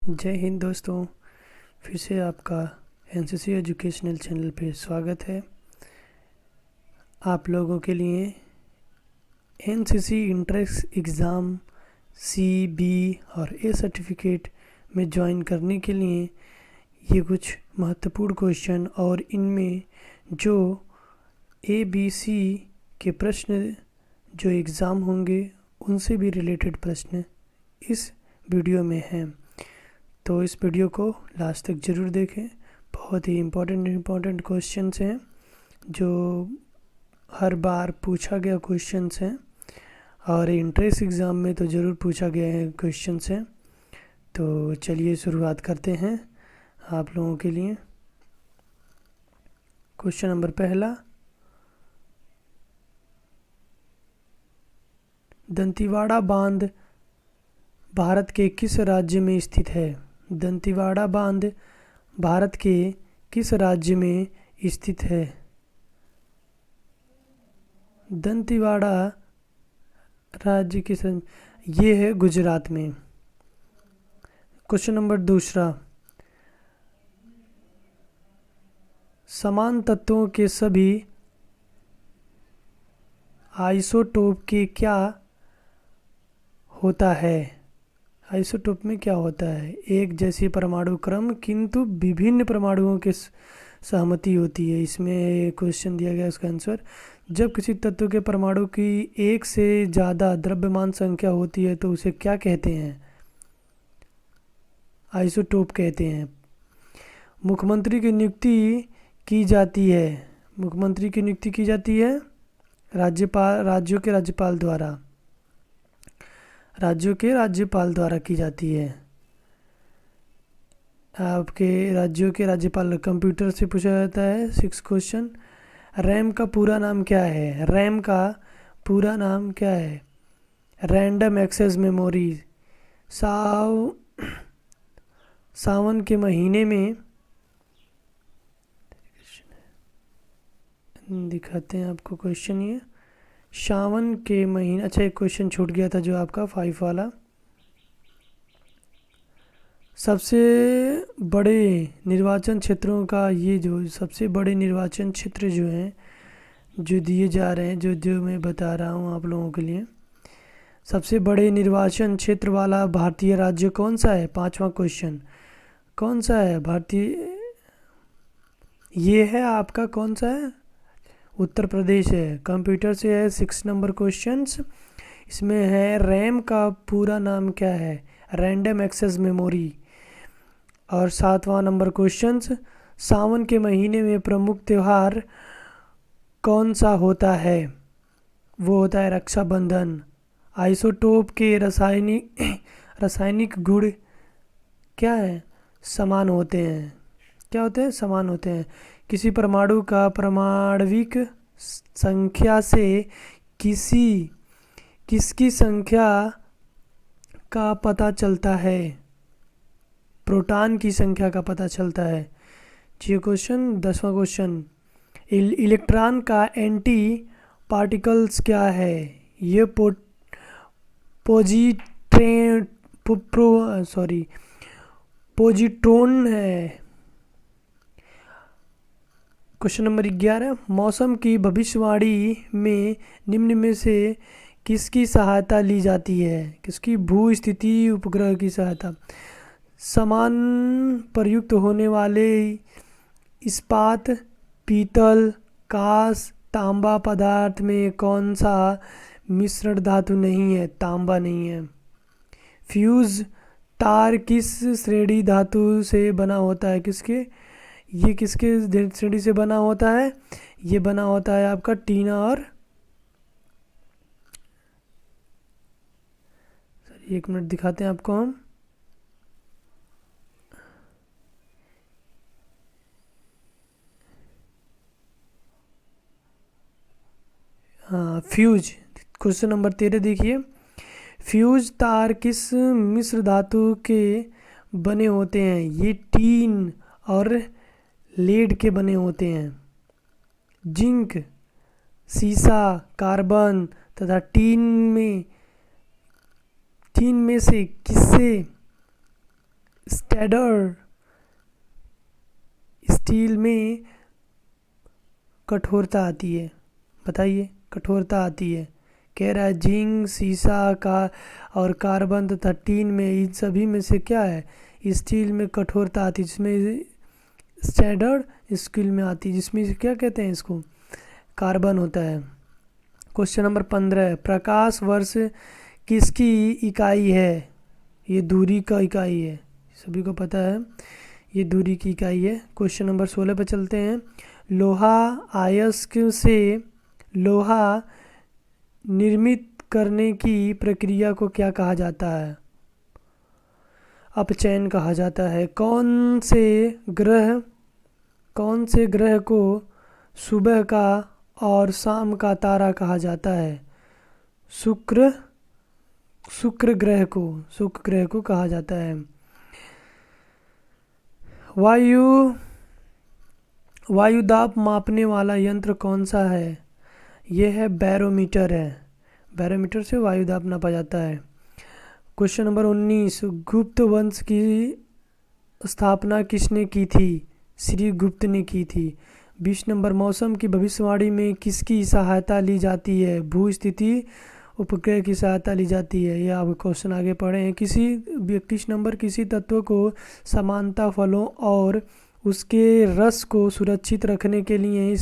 जय हिंद दोस्तों। फिर से आपका एनसीसी एजुकेशनल चैनल पे स्वागत है। आप लोगों के लिए NCC entrance exam C B और ए सर्टिफिकेट में ज्वाइन करने के लिए ये कुछ महत्वपूर्ण क्वेश्चन और इनमें जो ए बी सी के प्रश्न जो एग्ज़ाम होंगे उनसे भी रिलेटेड प्रश्न इस वीडियो में हैं। तो इस वीडियो को लास्ट तक ज़रूर देखें। बहुत ही इम्पोर्टेंट क्वेश्चंस हैं जो हर बार पूछा गया क्वेश्चंस हैं और इंट्रेंस एग्ज़ाम में तो ज़रूर पूछा गया है क्वेश्चंस हैं। तो चलिए शुरुआत करते हैं आप लोगों के लिए। क्वेश्चन नंबर पहला, दंतेवाड़ा बांध भारत के किस राज्य में स्थित है? दंतेवाड़ा बांध भारत के किस राज्य में स्थित है? दंतेवाड़ा राज्य किस, ये है गुजरात में। क्वेश्चन नंबर दूसरा, समान तत्वों के सभी आइसोटोप के क्या होता है? आइसोटोप में क्या होता है? एक जैसी परमाणु क्रम किंतु विभिन्न परमाणुओं के सहमति होती है। इसमें क्वेश्चन दिया गया, उसका आंसर, जब किसी तत्व के परमाणु की एक से ज़्यादा द्रव्यमान संख्या होती है तो उसे क्या कहते हैं? आइसोटोप कहते हैं। मुख्यमंत्री की नियुक्ति की जाती है। मुख्यमंत्री की नियुक्ति की जाती है राज्यों के राज्यपाल द्वारा। राज्यों के राज्यपाल द्वारा की जाती है। आपके राज्यों के राज्यपाल, कंप्यूटर से पूछा जाता है। 6 क्वेश्चन, रैम का पूरा नाम क्या है? रैम का पूरा नाम क्या है? Random access memory. सावन के महीने में, दिखाते हैं आपको क्वेश्चन। ये सावन के महीने, अच्छा एक क्वेश्चन छूट गया था जो आपका 5 वाला। सबसे बड़े निर्वाचन क्षेत्रों का, ये जो सबसे बड़े निर्वाचन क्षेत्र जो हैं जो दिए जा रहे हैं, जो मैं बता रहा हूँ आप लोगों के लिए, सबसे बड़े निर्वाचन क्षेत्र वाला भारतीय राज्य कौन सा है? 5वां क्वेश्चन, कौन सा है भारतीय? ये है आपका कौन सा है? उत्तर प्रदेश है। कंप्यूटर से है 6 नंबर क्वेश्चंस। इसमें है रैम का पूरा नाम क्या है? Random access memory. और 7वां नंबर क्वेश्चंस, सावन के महीने में प्रमुख त्यौहार कौन सा होता है? वो होता है रक्षाबंधन। आइसोटोप के रासायनिक गुण क्या है? समान होते हैं। क्या होते हैं? समान होते हैं। किसी परमाणु का परमाणविक संख्या से किसकी संख्या का पता चलता है? प्रोटॉन की संख्या का पता चलता है। ये क्वेश्चन। 10वां क्वेश्चन, इलेक्ट्रॉन का एंटी पार्टिकल्स क्या है? ये पोजिट्रॉन है। क्वेश्चन नंबर 11, मौसम की भविष्यवाणी में निम्न में से किसकी सहायता ली जाती है? किसकी? भू स्थिति उपग्रह की सहायता। समान प्रयुक्त होने वाले इस्पात, पीतल, कांस, तांबा पदार्थ में कौन सा मिश्रण धातु नहीं है? तांबा नहीं है। फ्यूज तार किस श्रेणी धातु से बना होता है? ये किसके श्रेणी से बना होता है? ये बना होता है आपका टीना और, एक मिनट दिखाते हैं आपको हम। हाँ, फ्यूज। क्वेश्चन नंबर 13 देखिए, फ्यूज तार किस मिश्र धातु के बने होते हैं? ये टीन और लेड के बने होते हैं। जिंक, सीसा, कार्बन तथा टीन में से किससे स्टैंडर्ड स्टील में कठोरता आती है? बताइए, कठोरता आती है। कह रहा है जिंक, सीसा का और कार्बन तथा टीन में, इन सभी में से क्या है, स्टील में कठोरता आती है, जिसमें स्टैंडर्ड स्टील में आती है, जिसमें क्या कहते हैं इसको, कार्बन होता है। क्वेश्चन नंबर 15, प्रकाश वर्ष किसकी इकाई है? ये दूरी का इकाई है, सभी को पता है, ये दूरी की इकाई है। क्वेश्चन नंबर 16 पे चलते हैं। लोहा अयस्क से लोहा निर्मित करने की प्रक्रिया को क्या कहा जाता है? अपचयन कहा जाता है। कौन से ग्रह को सुबह का और शाम का तारा कहा जाता है? शुक्र ग्रह को कहा जाता है। वायु दाब मापने वाला यंत्र कौन सा है? यह है बैरोमीटर है। बैरोमीटर से वायु दाब नापा जाता है। क्वेश्चन नंबर 19, गुप्त वंश की स्थापना किसने की थी? श्री गुप्त ने की थी। 20 नंबर, मौसम की भविष्यवाणी में किसकी सहायता ली जाती है? भू स्थिति उपग्रह की सहायता ली जाती है। यह आप क्वेश्चन आगे पढ़े हैं। 21 नंबर, किसी तत्व को समानता फलों और उसके रस को सुरक्षित रखने के लिए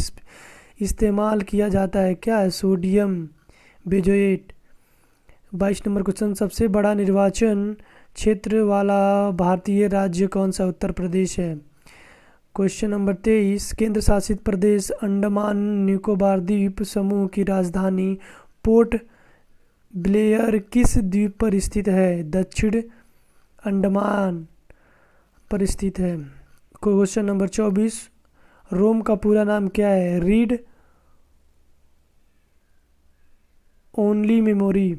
इस्तेमाल किया जाता है, क्या है? Sodium benzoate. 22 नंबर क्वेश्चन, सबसे बड़ा निर्वाचन क्षेत्र वाला भारतीय राज्य कौन सा? उत्तर प्रदेश है। क्वेश्चन नंबर 23, केंद्र शासित प्रदेश अंडमान निकोबार द्वीप समूह की राजधानी पोर्ट ब्लेयर किस द्वीप पर स्थित है? दक्षिण अंडमान पर स्थित है। क्वेश्चन नंबर 24, रोम का पूरा नाम क्या है? Read only memory.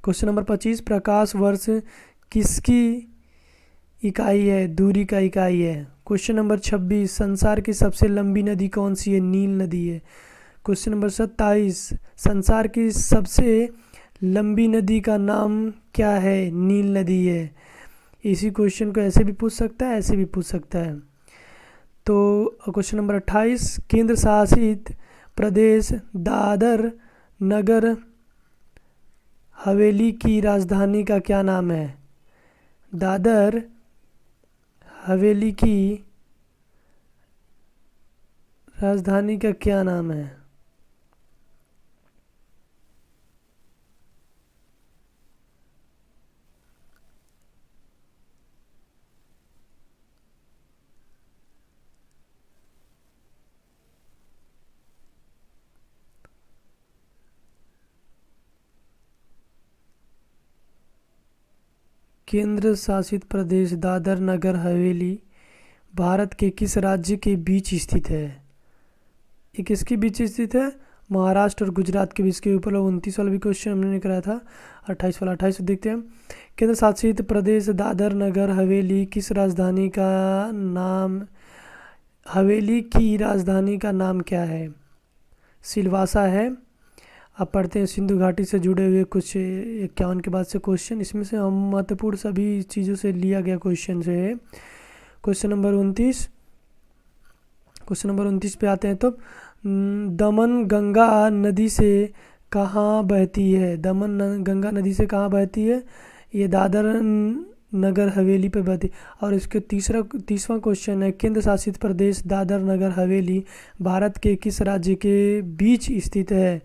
Question number 25, प्रकाश वर्ष किसकी इकाई है? दूरी का इकाई है। क्वेश्चन नंबर 26, संसार की सबसे लंबी नदी कौन सी है? नील नदी है। क्वेश्चन नंबर 27, संसार की सबसे लंबी नदी का नाम क्या है? नील नदी है। इसी क्वेश्चन को ऐसे भी पूछ सकता है, ऐसे भी पूछ सकता है। तो क्वेश्चन नंबर 28, केंद्र शासित प्रदेश दादर नगर हवेली की राजधानी का क्या नाम है? दादर हवेली की राजधानी का क्या नाम है? केंद्र शासित प्रदेश दादर नगर हवेली भारत के किस राज्य के बीच स्थित है? ये किसके बीच स्थित है? महाराष्ट्र और गुजरात के बीच। के ऊपर 29 वाला भी क्वेश्चन हमने कराया था। 28 वाला 28 देखते हैं। केंद्र शासित प्रदेश दादर नगर हवेली किस राजधानी का नाम, हवेली की राजधानी का नाम क्या है? सिलवासा है। अब पढ़ते हैं सिंधु घाटी से जुड़े हुए कुछ 51 के बाद से क्वेश्चन। इसमें से हम महत्वपूर्ण सभी चीज़ों से लिया गया क्वेश्चन से है। क्वेश्चन नंबर 29 पे आते हैं। तो दमन गंगा नदी से कहाँ बहती है? दमन गंगा नदी से कहाँ बहती है? ये दादर नगर हवेली पे बहती। और इसके तीसवां क्वेश्चन है, केंद्र शासित प्रदेश दादर नगर हवेली भारत के किस राज्य के बीच स्थित है?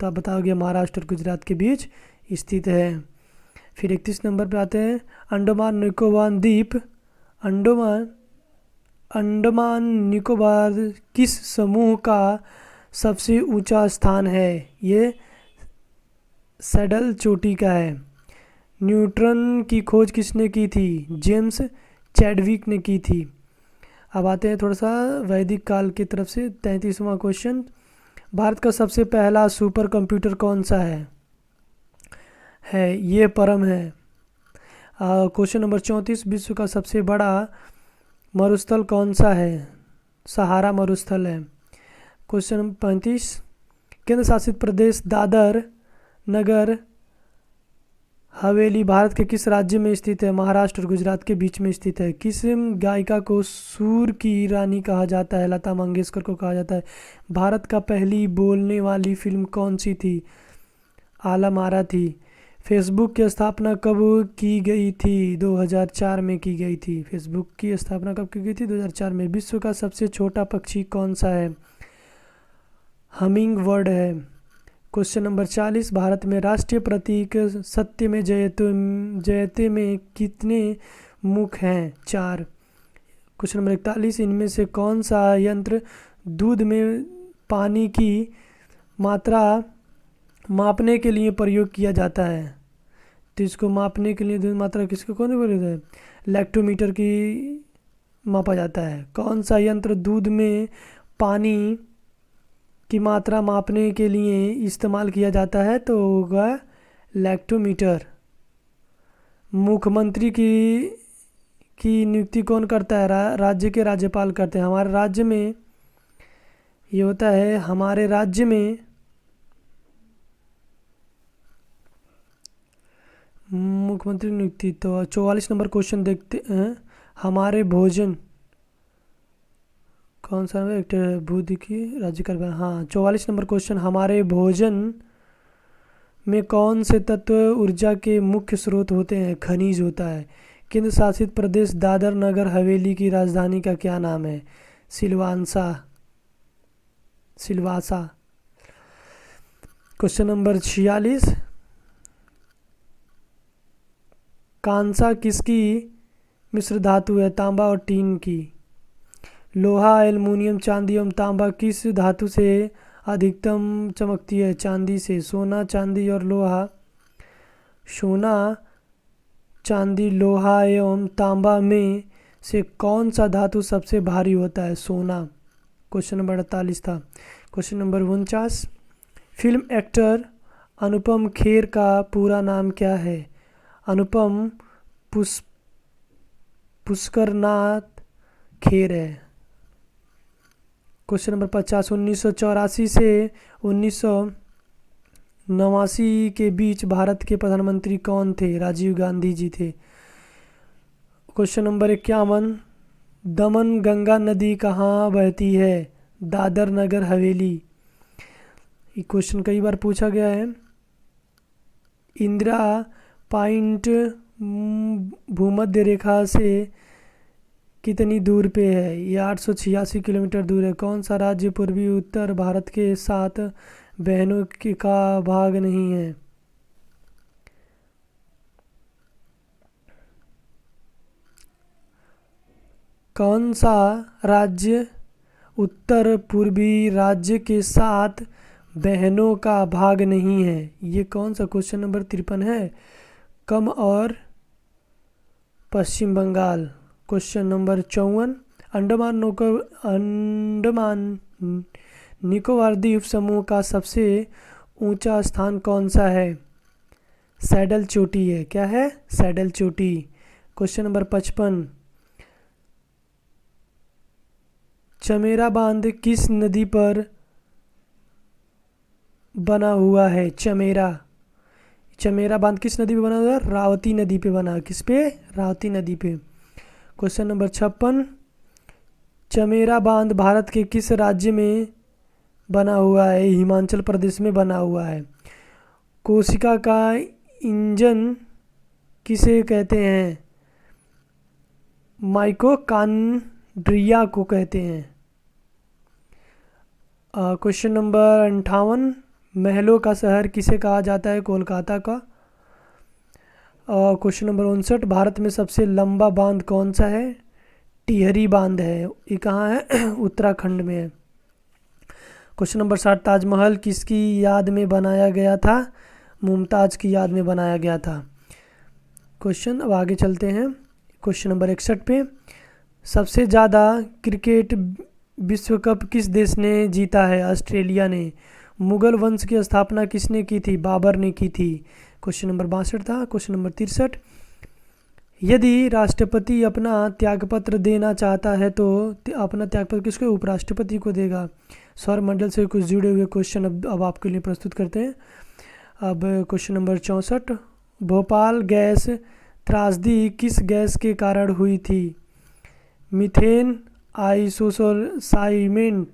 तो आप बताओगे महाराष्ट्र और गुजरात के बीच स्थित है। फिर 31 नंबर पे आते हैं। अंडमान निकोबार द्वीप, अंडमान निकोबार किस समूह का सबसे ऊंचा स्थान है? ये सैडल चोटी का है। न्यूट्रॉन की खोज किसने की थी? जेम्स चैडविक ने की थी। अब आते हैं थोड़ा सा वैदिक काल की तरफ से। 33वां क्वेश्चन, भारत का सबसे पहला सुपर कंप्यूटर कौन सा है? ये परम है। क्वेश्चन नंबर 34, विश्व का सबसे बड़ा मरुस्थल कौन सा है? सहारा मरुस्थल है। क्वेश्चन नंबर 35, केंद्र शासित प्रदेश दादर नगर हवेली भारत के किस राज्य में स्थित है? महाराष्ट्र और गुजरात के बीच में स्थित है। किस गायिका को सुर की रानी कहा जाता है? लता मंगेशकर को कहा जाता है। भारत का पहली बोलने वाली फिल्म कौन सी थी? आलम आरा थी। फेसबुक की स्थापना कब की गई थी? 2004 में की गई थी। फेसबुक की स्थापना कब की गई थी? 2004 में। विश्व का सबसे छोटा पक्षी कौन सा है? हमिंग बर्ड है। क्वेश्चन नंबर 40, भारत में राष्ट्रीय प्रतीक सत्य में जयते में कितने मुख हैं? 4। क्वेश्चन नंबर 41, इनमें से कौन सा यंत्र दूध में पानी की मात्रा मापने के लिए प्रयोग किया जाता है? तो इसको मापने के लिए दूध मात्रा किसको कौन प्रयोग है? लैक्टोमीटर की मापा जाता है। कौन सा यंत्र दूध में पानी की मात्रा मापने के लिए इस्तेमाल किया जाता है? तो होगा लैक्टोमीटर। मुख्यमंत्री की नियुक्ति कौन करता है? राज्य के राज्यपाल करते हैं। हमारे राज्य में ये होता है, हमारे राज्य में मुख्यमंत्री नियुक्ति। तो 44 नंबर क्वेश्चन देखते हैं। हमारे भोजन कौन सा है? एक बुध की राज्य कर। हाँ, 44 नंबर क्वेश्चन, हमारे भोजन में कौन से तत्व ऊर्जा के मुख्य स्रोत होते हैं? खनिज होता है। केंद्र शासित प्रदेश दादर नगर हवेली की राजधानी का क्या नाम है? सिलवासा। क्वेश्चन नंबर 46, कांसा किसकी मिश्र धातु है? तांबा और टीन की। लोहा, एल्युमिनियम, चांदी एवं तांबा किस धातु से अधिकतम चमकती है? चांदी से। सोना, चांदी और लोहा। सोना, चांदी, लोहा एवं तांबा में से कौन सा धातु सबसे भारी होता है? सोना। क्वेश्चन नंबर 48 था। Question number 49, film actor Anupam Kher का पूरा नाम क्या है? अनुपम पुष्करनाथ खेर है। क्वेश्चन नंबर 50, 1984 से 1989 के बीच भारत के प्रधानमंत्री कौन थे? राजीव गांधी जी थे। क्वेश्चन नंबर 51, दमन गंगा नदी कहाँ बहती है? दादर नगर हवेली। ये क्वेश्चन कई बार पूछा गया है। इंदिरा पॉइंट भूमध्य रेखा से कितनी दूर पे है? ये 886 किलोमीटर दूर है। कौन सा राज्य पूर्वी उत्तर भारत के 7 बहनों का भाग नहीं है? कौन सा राज्य उत्तर पूर्वी राज्य के 7 बहनों का भाग नहीं है? ये कौन सा? क्वेश्चन नंबर 53 है। कम और पश्चिम बंगाल। क्वेश्चन नंबर 54, अंडमान निकोबार द्वीप समूह का सबसे ऊंचा स्थान कौन सा है? सैडल चोटी है। क्या है? सैडल चोटी। क्वेश्चन नंबर 55, चमेरा बांध किस नदी पर बना हुआ है? चमेरा बांध किस नदी पे बना हुआ है? रावती नदी पे बना। किस पे? रावती नदी पे। क्वेश्चन नंबर 56, चमेरा बांध भारत के किस राज्य में बना हुआ है? हिमाचल प्रदेश में बना हुआ है। कोशिका का इंजन किसे कहते हैं? माइटोकॉन्ड्रिया को कहते हैं। क्वेश्चन नंबर 58, महलों का शहर किसे कहा जाता है? कोलकाता का। क्वेश्चन नंबर 59, भारत में सबसे लंबा बांध कौन सा है? टिहरी बांध है। ये कहाँ है? उत्तराखंड में है। क्वेश्चन नंबर 60, ताजमहल किसकी याद में बनाया गया था? मुमताज़ की याद में बनाया गया था। क्वेश्चन, अब आगे चलते हैं। क्वेश्चन नंबर 61 पे, सबसे ज़्यादा क्रिकेट विश्व कप किस देश ने जीता है? ऑस्ट्रेलिया ने। मुगल वंश की स्थापना किसने की थी? बाबर ने की थी। क्वेश्चन नंबर 62 था। क्वेश्चन नंबर 63, यदि राष्ट्रपति अपना त्यागपत्र देना चाहता है तो अपना त्यागपत्र किसको? उपराष्ट्रपति को देगा। सौर मंडल से कुछ जुड़े हुए क्वेश्चन अब आपके लिए प्रस्तुत करते हैं। अब क्वेश्चन नंबर 64, भोपाल गैस त्रासदी किस गैस के कारण हुई थी? Methane, isocyanate.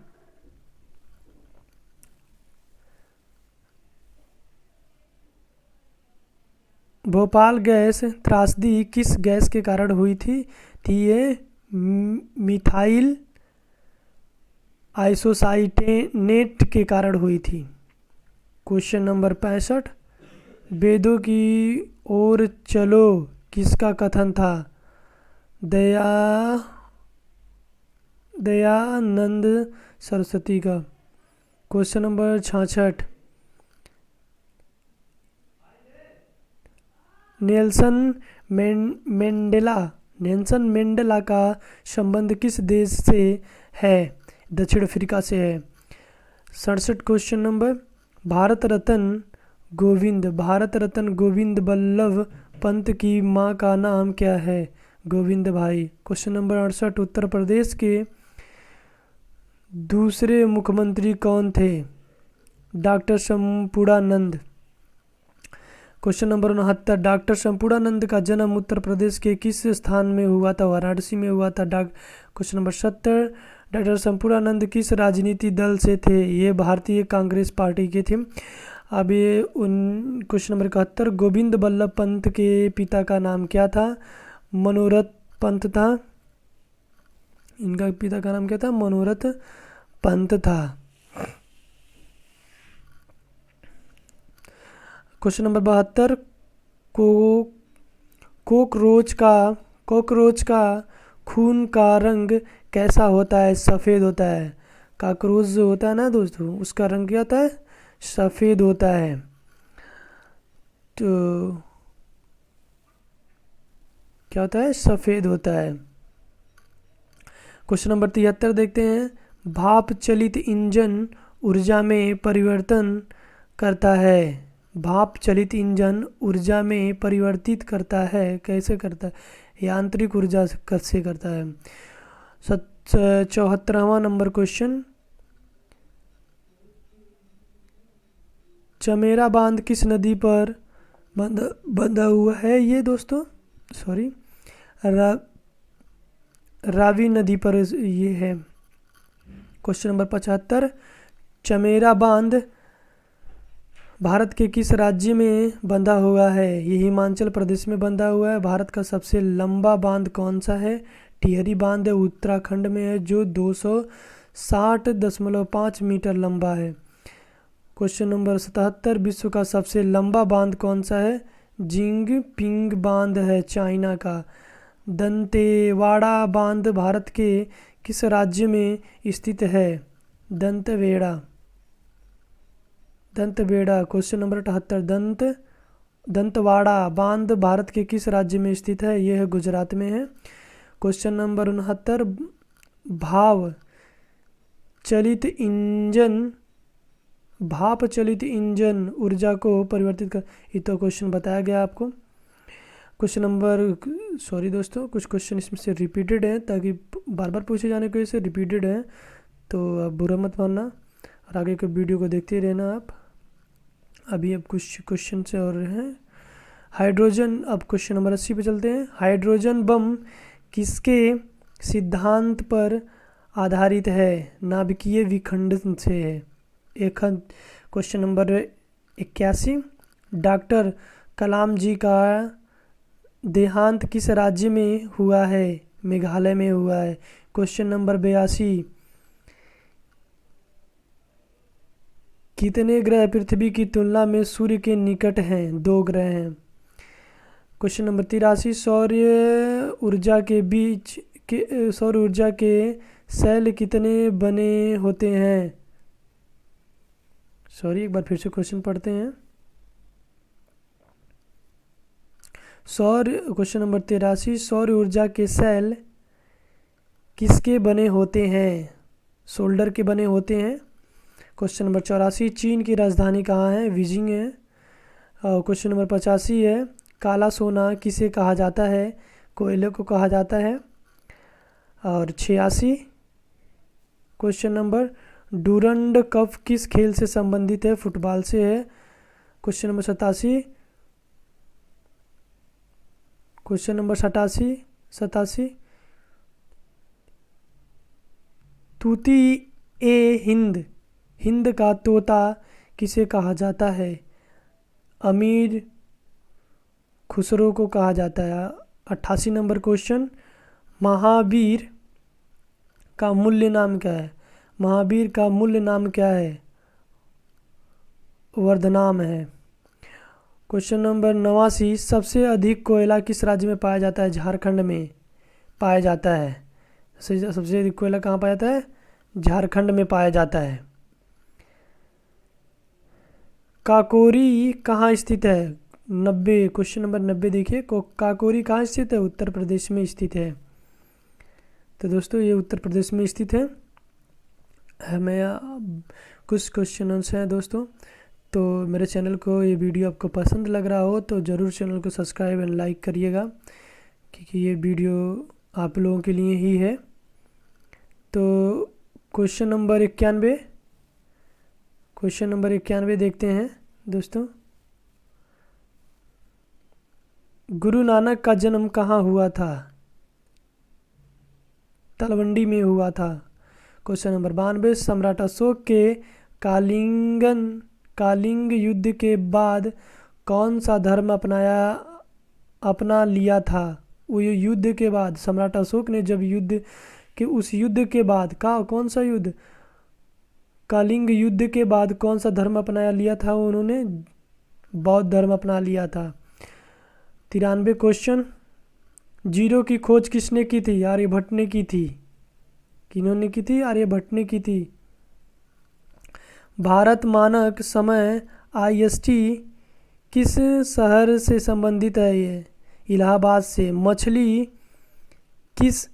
भोपाल गैस त्रासदी किस गैस के कारण हुई थी ये मिथाइल आइसोसाइनेट के कारण हुई थी। क्वेश्चन नंबर 65, वेदों की ओर चलो किसका कथन था? दयानंद सरस्वती का। क्वेश्चन नंबर 66, नेल्सन मंडेला का संबंध किस देश से है? दक्षिण अफ्रीका से है। 67 क्वेश्चन नंबर, भारत रत्न गोविंद बल्लभ पंत की मां का नाम क्या है? गोविंद भाई। क्वेश्चन नंबर 68, उत्तर प्रदेश के दूसरे मुख्यमंत्री कौन थे? Doctor Sampurnanand. Question number 69, doctor Sampurnanand का जन्म उत्तर प्रदेश के किस स्थान में हुआ था? वाराणसी में हुआ था। क्वेश्चन नंबर 70, डॉक्टर संपूर्णानंद किस राजनीति दल से थे? ये भारतीय कांग्रेस पार्टी के थे। अब ये क्वेश्चन नंबर 71, गोविंद बल्लभ पंत के पिता का नाम क्या था? मनोरथ पंत था। इनका पिता का नाम क्या था? मनोरथ पंत था। क्वेश्चन नंबर 72, कॉकरोच का खून का रंग कैसा होता है? सफ़ेद होता है। कॉकरोच जो होता है ना दोस्तों, उसका रंग क्या होता है? सफ़ेद होता है। तो क्या होता है? सफ़ेद होता है। क्वेश्चन नंबर 73 देखते हैं, भाप चलित इंजन ऊर्जा में परिवर्तन करता है। भाप चलित इंजन ऊर्जा में परिवर्तित करता है, कैसे करता है? यांत्रिक ऊर्जा कैसे करता है? 74वां नंबर क्वेश्चन, चमेरा बांध किस नदी पर बंधा हुआ है? ये दोस्तों रावी नदी पर ये है। क्वेश्चन नंबर 75, चमेरा बांध भारत के किस राज्य में बंधा हुआ है? ये हिमाचल प्रदेश में बंधा हुआ है। भारत का सबसे लंबा बांध कौन सा है? टिहरी बांध है, उत्तराखंड में है, जो 260.5 मीटर लंबा है। क्वेश्चन नंबर 77, विश्व का सबसे लंबा बांध कौन सा है? जिंगपिंग बांध है, चाइना का। दंतेवाड़ा बांध भारत के किस राज्य में स्थित है? दंतवेड़ा। क्वेश्चन नंबर 78, दंतवाड़ा बांध भारत के किस राज्य में स्थित है? यह है गुजरात में है। क्वेश्चन नंबर 69, भाप चलित इंजन ऊर्जा को परिवर्तित कर, ये तो क्वेश्चन बताया गया आपको। क्वेश्चन नंबर दोस्तों, कुछ क्वेश्चन इसमें से रिपीटेड है, ताकि बार बार पूछे जाने की वजह से रिपीटेड है, तो आप बुरा मत मानना और आगे के वीडियो को देखते रहना आप। अभी अब कुछ क्वेश्चन से और हैं। हाइड्रोजन, अब क्वेश्चन नंबर 80 पे चलते हैं। हाइड्रोजन बम किसके सिद्धांत पर आधारित है? नाभिकीय विखंडन से है। क्वेश्चन नंबर 81, डॉक्टर कलाम जी का देहांत किस राज्य में हुआ है? मेघालय में हुआ है। क्वेश्चन नंबर 82, कितने ग्रह पृथ्वी की तुलना में सूर्य के निकट हैं? 2 ग्रह हैं। क्वेश्चन नंबर 83, सौर ऊर्जा के सेल कितने बने होते हैं? एक बार फिर से क्वेश्चन पढ़ते हैं। क्वेश्चन नंबर 83, सौर ऊर्जा के सेल किसके बने होते हैं? सोल्डर के बने होते हैं। क्वेश्चन नंबर 84, चीन की राजधानी कहाँ है? बीजिंग है। क्वेश्चन नंबर 85 है, काला सोना किसे कहा जाता है? कोयले को कहा जाता है। और 86 क्वेश्चन नंबर, डूरंड कप किस खेल से संबंधित है? फुटबॉल से है। Question number 87, question number 87। तूती ए हिंद, हिंद का तोता किसे कहा जाता है? अमीर खुसरो को कहा जाता है। 88 नंबर क्वेश्चन, महावीर का मूल्य नाम क्या है? महावीर का मूल्य नाम क्या है? वर्धनाम है। क्वेश्चन नंबर 89, सबसे अधिक कोयला किस राज्य में पाया जाता है? झारखंड में पाया जाता है। सबसे अधिक कोयला कहाँ पाया जाता है? झारखंड में पाया जाता है। काकोरी कहाँ स्थित है? 90, क्वेश्चन नंबर 90 देखिए, काकोरी कहाँ स्थित है? उत्तर प्रदेश में स्थित है। तो दोस्तों ये उत्तर प्रदेश में स्थित है। हमें कुछ क्वेश्चंस हैं दोस्तों। तो मेरे चैनल को ये वीडियो आपको पसंद लग रहा हो तो ज़रूर चैनल को सब्सक्राइब एंड लाइक करिएगा, क्योंकि ये वीडियो आप लोगों के लिए ही है। तो क्वेश्चन नंबर 91 देखते हैं दोस्तों। गुरु नानक का जन्म कहाँ हुआ था? तलवंडी में हुआ था। क्वेश्चन नंबर 92, सम्राट अशोक के कालिंग युद्ध के बाद कौन सा धर्म अपना लिया था? वो युद्ध के बाद सम्राट अशोक ने जब उस युद्ध के बाद कौन सा युद्ध? कालिंग युद्ध के बाद कौन सा धर्म अपना लिया था? उन्होंने बौद्ध धर्म अपना लिया था। 93 क्वेश्चन, जीरो की खोज किसने की थी? आर्यभट्ट ने की थी। किन्होंने की थी? आर्यभट्ट ने की थी। भारत मानक समय IST किस शहर से संबंधित है? ये इलाहाबाद से। मछली किस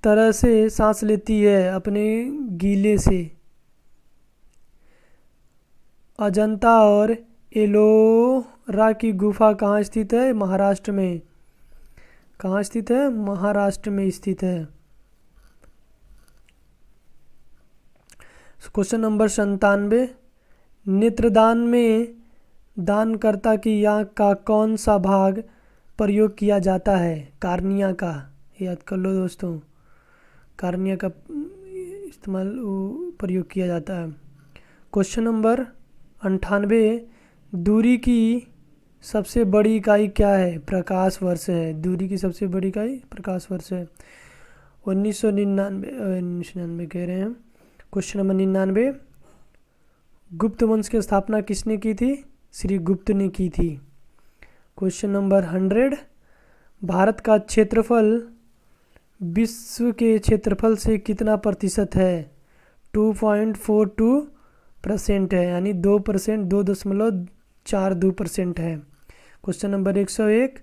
तरह से सांस लेती है? अपने गीले से। अजंता और एलोरा की गुफा कहाँ स्थित है? महाराष्ट्र में। कहाँ स्थित है? महाराष्ट्र में स्थित है। क्वेश्चन नंबर 97, नेत्रदान में दानकर्ता की आँख का कौन सा भाग प्रयोग किया जाता है? कार्निया का। याद कर लो दोस्तों, कार्निया का इस्तेमाल प्रयोग किया जाता है। क्वेश्चन नंबर 98, दूरी की सबसे बड़ी इकाई क्या है? प्रकाश वर्ष है। दूरी की सबसे बड़ी इकाई प्रकाश वर्ष है। 1999 कह रहे हैं। क्वेश्चन नंबर 99, गुप्त वंश की स्थापना किसने की थी? श्री गुप्त ने की थी। क्वेश्चन नंबर 100, भारत का क्षेत्रफल विश्व के क्षेत्रफल से कितना प्रतिशत है? 2.42% है, यानी 2%, 2.42% है। क्वेश्चन नंबर 101,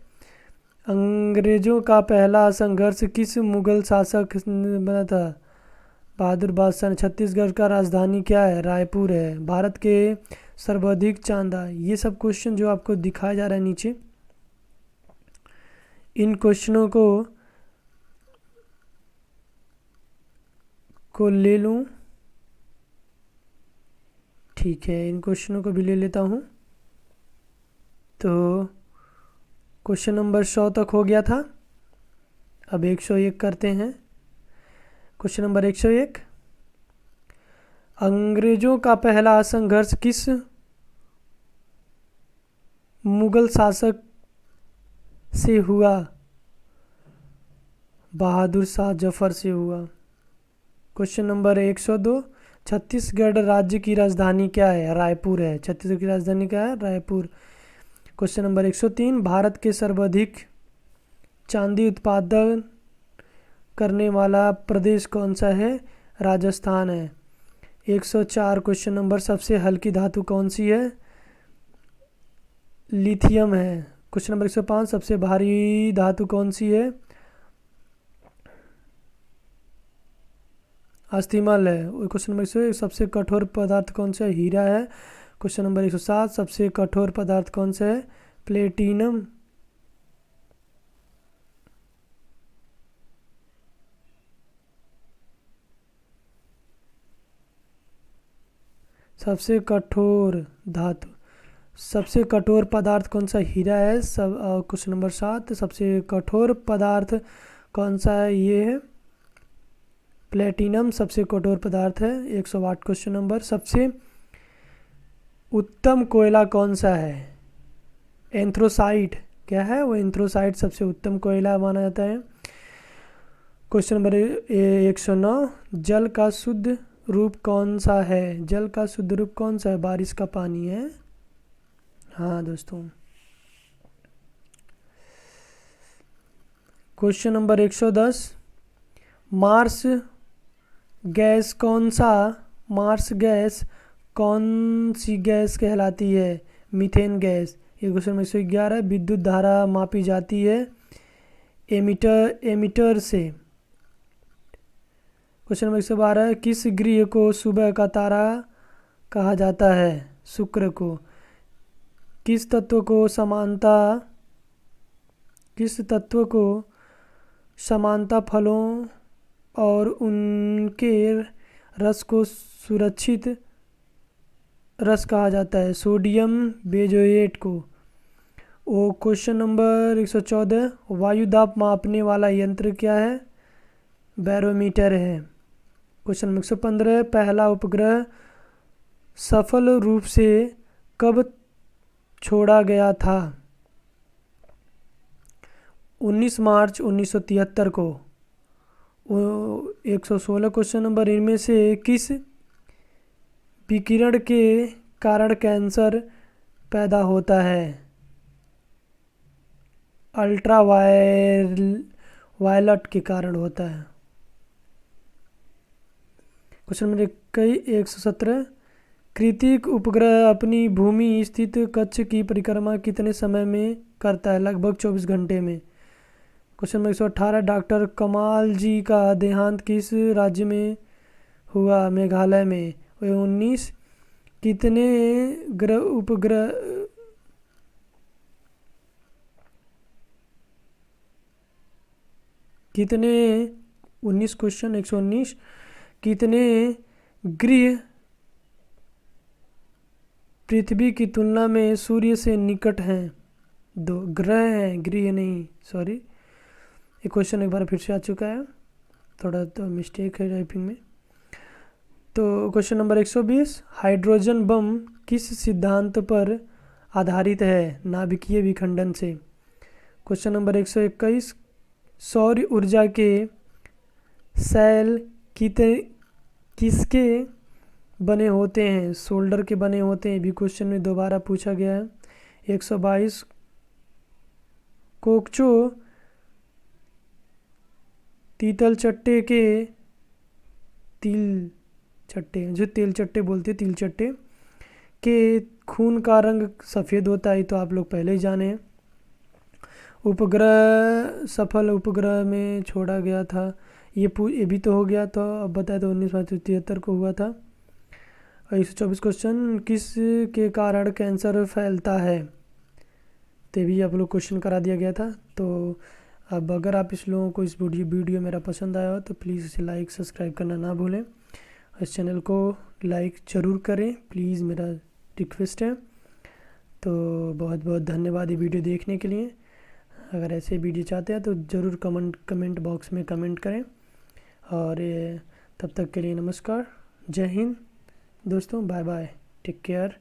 अंग्रेजों का पहला संघर्ष किस मुगल शासक ने बना था? बहादुर बादशाह ने। छत्तीसगढ़ का राजधानी क्या है? रायपुर है। भारत के सर्वाधिक चांदा। ये सब क्वेश्चन जो आपको दिखाया जा रहा है नीचे, इन क्वेश्चनों को ले लूँ? ठीक है, इन क्वेश्चनों को भी ले लेता हूँ। तो क्वेश्चन नंबर 100 तक हो गया था। अब 101 करते हैं। क्वेश्चन नंबर 101, अंग्रेजों का पहला संघर्ष किस मुगल शासक से हुआ? बहादुर शाह जफर से हुआ। क्वेश्चन नंबर 102, छत्तीसगढ़ राज्य की राजधानी क्या है? रायपुर है। छत्तीसगढ़ की राजधानी क्या है? रायपुर। क्वेश्चन नंबर 103, भारत के सर्वाधिक चांदी उत्पादन करने वाला प्रदेश कौन सा है? राजस्थान है। 104 क्वेश्चन नंबर, सबसे हल्की धातु कौन सी है? लिथियम है। क्वेश्चन नंबर 105, सबसे भारी धातु कौन सी है? अस्थामल है। क्वेश्चन नंबर 101, सबसे कठोर पदार्थ कौन सा है? हीरा है। क्वेश्चन नंबर 107, सबसे कठोर पदार्थ कौन सा है? प्लेटिनम। सबसे कठोर धातु, सबसे कठोर पदार्थ कौन सा? हीरा है। सब क्वेश्चन नंबर 7, सबसे कठोर पदार्थ कौन सा है? ये है प्लेटिनम, सबसे कठोर पदार्थ है। 108 क्वेश्चन नंबर, सबसे उत्तम कोयला कौन सा है? एंथ्रोसाइट। क्या है वो? एंथ्रोसाइट सबसे उत्तम कोयला माना जाता है। क्वेश्चन नंबर 109, जल का शुद्ध रूप कौन सा है? जल का शुद्ध रूप कौन सा है? बारिश का पानी है। हाँ दोस्तों। क्वेश्चन नंबर 110, मार्स गैस कौन सा? मार्स गैस कौन सी गैस कहलाती है? Methane gas. ये क्वेश्चन नंबर 111, विद्युत धारा मापी जाती है एमीटर से। क्वेश्चन नंबर 112, किस ग्रह को सुबह का तारा कहा जाता है? शुक्र को। किस तत्व को समानता फलों और उनके रस को सुरक्षित रस कहा जाता है? सोडियम बेंजोएट को। वो क्वेश्चन नंबर 114, वायु दाब मापने वाला यंत्र क्या है? बैरोमीटर है। क्वेश्चन नंबर 115, पहला उपग्रह सफल रूप से कब छोड़ा गया था? 19 मार्च 1973 को। 116 क्वेश्चन नंबर, इनमें से किस विकिरण के कारण कैंसर पैदा होता है? अल्ट्रा वायलट के कारण होता है। क्वेश्चन नंबर 117, कृत्रिम उपग्रह अपनी भूमि स्थित कक्ष की परिक्रमा कितने समय में करता है? लगभग 24 घंटे में। क्वेश्चन नंबर 118, डॉक्टर कमाल जी का देहांत किस राज्य में हुआ? मेघालय में। 19, कितने उपग्रह 19 क्वेश्चन 119, कितने ग्रह पृथ्वी की तुलना में सूर्य से निकट हैं? 2 ग्रह हैं, गृह नहीं, सॉरी। ये क्वेश्चन एक बार फिर से आ चुका है, थोड़ा तो मिस्टेक है टाइपिंग में। तो क्वेश्चन नंबर 120, हाइड्रोजन बम किस सिद्धांत पर आधारित है? नाभिकीय विखंडन से। क्वेश्चन नंबर 121, सौर ऊर्जा के सेल किसके बने होते हैं? सोल्डर के बने होते हैं। भी क्वेश्चन में दोबारा पूछा गया है। 122, कोकचो तिल चट्टे बोलते हैं, तिल चट्टे के खून का रंग सफ़ेद होता है, तो आप लोग पहले ही जाने हैं। उपग्रह सफल उपग्रह में छोड़ा गया था, ये भी तो हो गया। तो अब बताए तो 1973 को हुआ था। 124 क्वेश्चन, किस के कारण कैंसर फैलता है? तो भी आप लोग क्वेश्चन करा दिया गया था। तो अब अगर आप इस लोगों को इस वीडियो मेरा पसंद आया हो तो प्लीज़ इसे लाइक सब्सक्राइब करना ना भूलें। इस चैनल को लाइक ज़रूर करें प्लीज़, मेरा रिक्वेस्ट है। तो बहुत बहुत धन्यवाद ये वीडियो देखने के लिए। अगर ऐसे वीडियो चाहते हैं तो ज़रूर कमेंट बॉक्स में कमेंट करें। और तब तक के लिए नमस्कार, जय हिंद दोस्तों, बाय बाय, टेक केयर।